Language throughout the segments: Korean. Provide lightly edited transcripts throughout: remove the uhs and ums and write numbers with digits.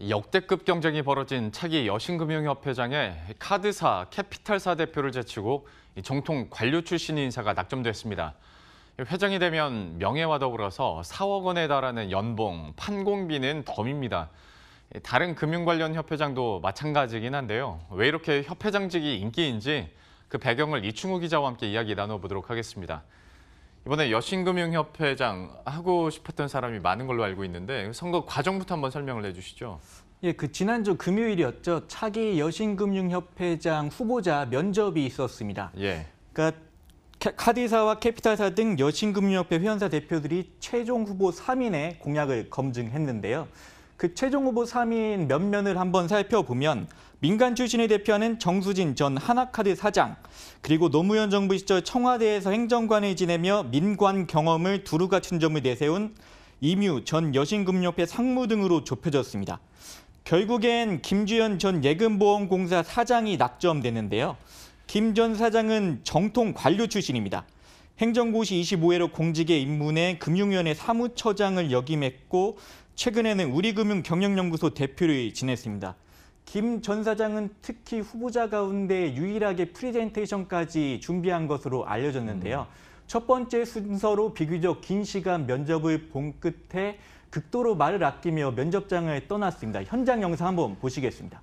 역대급 경쟁이 벌어진 차기 여신금융협회장에 카드사, 캐피탈사 대표를 제치고 정통 관료 출신의 인사가 낙점됐습니다. 회장이 되면 명예와 더불어서 4억 원에 달하는 연봉, 판공비는 덤입니다. 다른 금융 관련 협회장도 마찬가지긴 한데요. 왜 이렇게 협회장직이 인기인지 그 배경을 이충우 기자와 함께 이야기 나눠보도록 하겠습니다. 이번에 여신금융협회장 하고 싶었던 사람이 많은 걸로 알고 있는데 선거 과정부터 한번 설명을 해주시죠. 예, 지난주 금요일이었죠. 차기 여신금융협회장 후보자 면접이 있었습니다. 예. 그러니까 카드사와 캐피탈사 등 여신금융협회 회원사 대표들이 최종 후보 3인의 공약을 검증했는데요. 그 최종 후보 3인 면면을 한번 살펴보면 민간 출신을 대표하는 정수진 전 하나카드 사장, 그리고 노무현 정부 시절 청와대에서 행정관을 지내며 민관 경험을 두루 갖춘 점을 내세운 이뮤 전 여신금융협회 상무 등으로 좁혀졌습니다. 결국엔 김주현 전 예금보험공사 사장이 낙점됐는데요. 김 전 사장은 정통 관료 출신입니다. 행정고시 25회로 공직에 입문해 금융위원회 사무처장을 역임했고 최근에는 우리금융경영연구소 대표를 지냈습니다. 김 전 사장은 특히 후보자 가운데 유일하게 프레젠테이션까지 준비한 것으로 알려졌는데요. 첫 번째 순서로 비교적 긴 시간 면접을 본 끝에 극도로 말을 아끼며 면접장을 떠났습니다. 현장 영상 한번 보시겠습니다.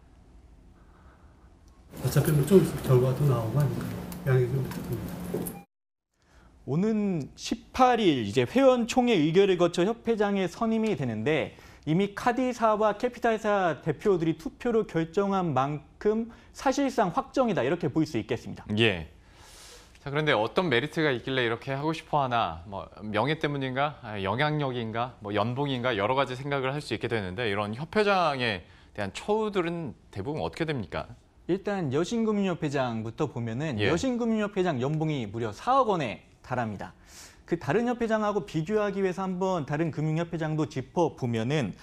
어차피 좀 있으면 결과도 나오고 하니까 양해 좀 부탁드립니다. 오는 18일 이제 회원총회 의결을 거쳐 협회장에 선임이 되는데 이미 카드사와 캐피탈사 대표들이 투표로 결정한 만큼 사실상 확정이다 이렇게 볼 수 있겠습니다. 예. 자, 그런데 어떤 메리트가 있길래 이렇게 하고 싶어 하나, 명예 때문인가, 영향력인가, 연봉인가 여러 가지 생각을 할 수 있게 되는데 이런 협회장에 대한 처우들은 대부분 어떻게 됩니까? 일단 여신금융협회장부터 보면은 여신금융협회장 연봉이 무려 4억 원에 달합니다. 그 다른 협회장하고 비교하기 위해서 한번 다른 금융협회장도 짚어보면은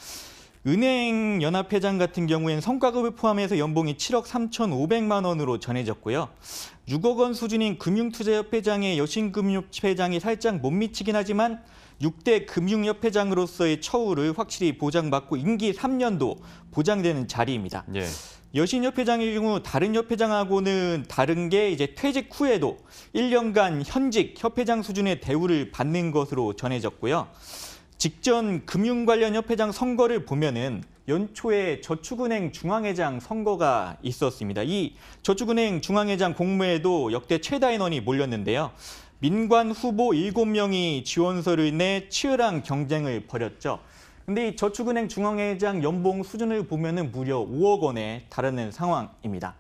은행연합회장 같은 경우에는 성과급을 포함해서 연봉이 7억 3,500만 원으로 전해졌고요. 6억 원 수준인 금융투자협회장의 여신금융협회장이 살짝 못 미치긴 하지만 6대 금융협회장으로서의 처우를 확실히 보장받고 임기 3년도 보장되는 자리입니다. 예. 여신협회장의 경우 다른 협회장하고는 다른 게 이제 퇴직 후에도 1년간 현직 협회장 수준의 대우를 받는 것으로 전해졌고요. 직전 금융 관련 협회장 선거를 보면은 연초에 저축은행 중앙회장 선거가 있었습니다. 이 저축은행 중앙회장 공모에도 역대 최다 인원이 몰렸는데요. 민관 후보 7명이 지원서를 내 치열한 경쟁을 벌였죠. 근데 이 저축은행 중앙회장 연봉 수준을 보면은 무려 5억 원에 달하는 상황입니다.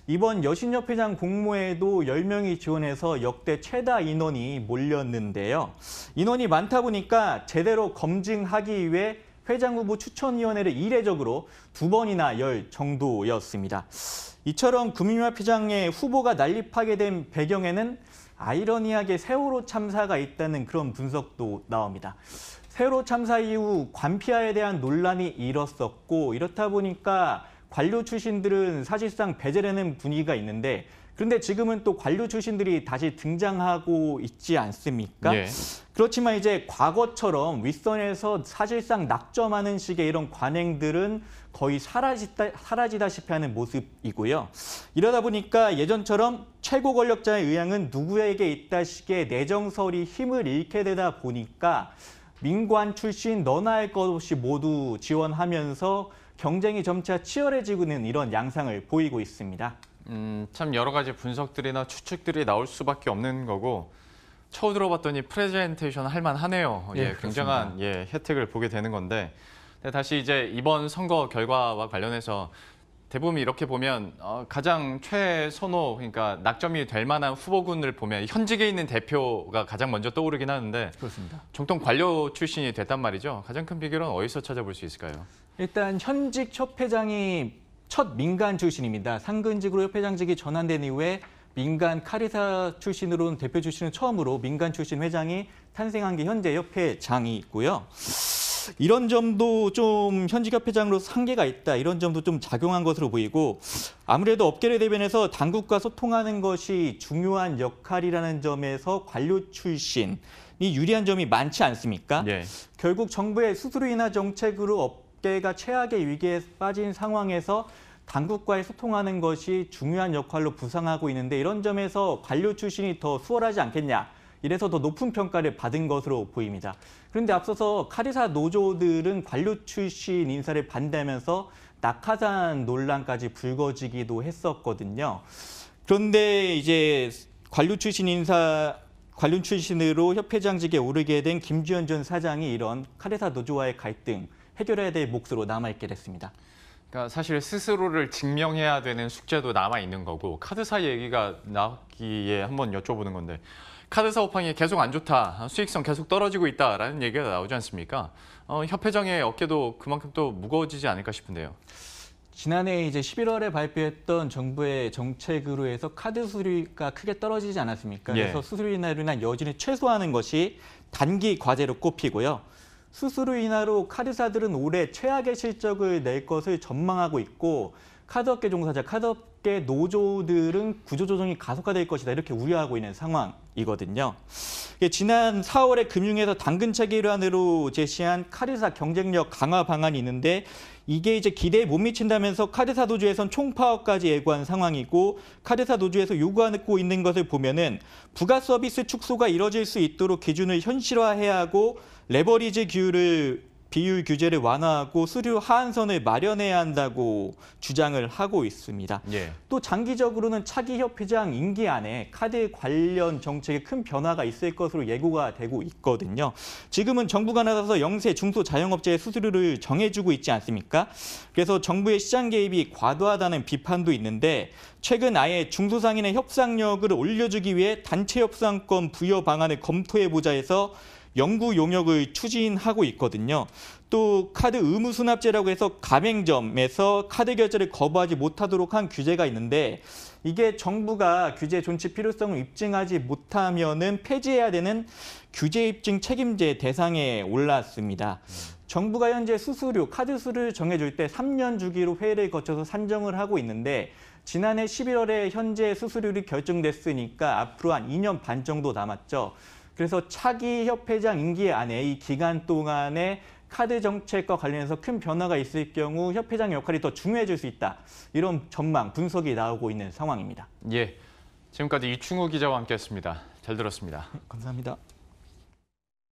이번 여신협회장 공모에도 10명이 지원해서 역대 최다 인원이 몰렸는데요. 인원이 많다 보니까 제대로 검증하기 위해 회장 후보 추천위원회를 이례적으로 2번이나 열 정도였습니다. 이처럼 금융협회장의 후보가 난립하게 된 배경에는 아이러니하게 세월호 참사가 있다는 그런 분석도 나옵니다. 세월호 참사 이후 관피아에 대한 논란이 일었었고 이렇다 보니까 관료 출신들은 사실상 배제되는 분위기가 있는데 그런데 지금은 또 관료 출신들이 다시 등장하고 있지 않습니까? 예. 그렇지만 이제 과거처럼 윗선에서 사실상 낙점하는 식의 이런 관행들은 거의 사라지다시피 하는 모습이고요. 이러다 보니까 예전처럼 최고 권력자의 의향은 누구에게 있다식의 내정설이 힘을 잃게 되다 보니까 민관 출신 너나 할 것 없이 모두 지원하면서 경쟁이 점차 치열해지고 있는 이런 양상을 보이고 있습니다. 참 여러 가지 분석들이나 추측들이 나올 수밖에 없는 거고 처음 들어봤더니 프레젠테이션 할 만하네요. 예, 굉장한 혜택을 보게 되는 건데 다시 이제 이번 선거 결과와 관련해서 대부분 이렇게 보면 가장 최선호, 그러니까 낙점이 될 만한 후보군을 보면 현직에 있는 대표가 가장 먼저 떠오르긴 하는데 그렇습니다. 정통 관료 출신이 됐단 말이죠. 가장 큰 비결은 어디서 찾아볼 수 있을까요? 일단 현직 협회장이 첫 민간 출신입니다. 상근직으로 협회장직이 전환된 이후에 민간 카드사 출신으로는 대표 출신은 처음으로 민간 출신 회장이 탄생한 게 현재 협회장이 있고요. 이런 점도 좀 현직 협회장으로서 한계가 있다. 이런 점도 좀 작용한 것으로 보이고 아무래도 업계를 대변해서 당국과 소통하는 것이 중요한 역할이라는 점에서 관료 출신이 유리한 점이 많지 않습니까? 예. 결국 정부의 수수료 인하 정책으로 업계가 최악의 위기에 빠진 상황에서 당국과의 소통하는 것이 중요한 역할로 부상하고 있는데 이런 점에서 관료 출신이 더 수월하지 않겠냐. 이래서 더 높은 평가를 받은 것으로 보입니다. 그런데 앞서서 카드사 노조들은 관료 출신 인사를 반대하면서 낙하산 논란까지 불거지기도 했었거든요. 그런데 이제 관료 출신으로 협회장직에 오르게 된 김주현 전 사장이 이런 카드사 노조와의 갈등 해결해야 될 몫으로 남아있게 됐습니다. 그러니까 사실 스스로를 증명해야 되는 숙제도 남아 있는 거고 카드사 얘기가 나왔기에 한번 여쭤보는 건데 카드사 업황이 계속 안 좋다, 수익성 계속 떨어지고 있다라는 얘기가 나오지 않습니까? 협회장의 어깨도 그만큼 또 무거워지지 않을까 싶은데요. 지난해 이제 11월에 발표했던 정부의 정책으로 해서 카드 수수료가 크게 떨어지지 않았습니까? 예. 그래서 수수료 인하로 인한 여진을 최소화하는 것이 단기 과제로 꼽히고요. 수수료 인하로 카드사들은 올해 최악의 실적을 낼 것을 전망하고 있고 카드업계 종사자, 카드업계 노조들은 구조조정이 가속화될 것이다 이렇게 우려하고 있는 상황이거든요. 지난 4월에 금융에서 당근차기 일환으로 제시한 카드사 경쟁력 강화 방안이 있는데 이게 이제 기대에 못 미친다면서 카드사 노조에선 총파업까지 예고한 상황이고 카드사 노조에서 요구하고 있는 것을 보면은 부가 서비스 축소가 이뤄질 수 있도록 기준을 현실화해야 하고 레버리지 비율 규제를 완화하고 수수료 하한선을 마련해야 한다고 주장을 하고 있습니다. 예. 또 장기적으로는 차기 협회장 임기 안에 카드 관련 정책에 큰 변화가 있을 것으로 예고가 되고 있거든요. 지금은 정부가 나서서 영세, 중소 자영업자의 수수료를 정해주고 있지 않습니까? 그래서 정부의 시장 개입이 과도하다는 비판도 있는데 최근 아예 중소상인의 협상력을 올려주기 위해 단체 협상권 부여 방안을 검토해보자 해서 연구 용역을 추진하고 있거든요. 또 카드 의무 수납제라고 해서 가맹점에서 카드 결제를 거부하지 못하도록 한 규제가 있는데 이게 정부가 규제 존치 필요성을 입증하지 못하면은 폐지해야 되는 규제 입증 책임제 대상에 올랐습니다. 정부가 현재 수수료, 카드 수를 정해줄 때 3년 주기로 회의를 거쳐서 산정을 하고 있는데 지난해 11월에 현재 수수료율이 결정됐으니까 앞으로 한 2년 반 정도 남았죠. 그래서 차기 협회장 임기 안에 이 기간 동안에 카드 정책과 관련해서 큰 변화가 있을 경우 협회장 역할이 더 중요해질 수 있다. 이런 전망, 분석이 나오고 있는 상황입니다. 예, 지금까지 이충우 기자와 함께했습니다. 잘 들었습니다. 감사합니다.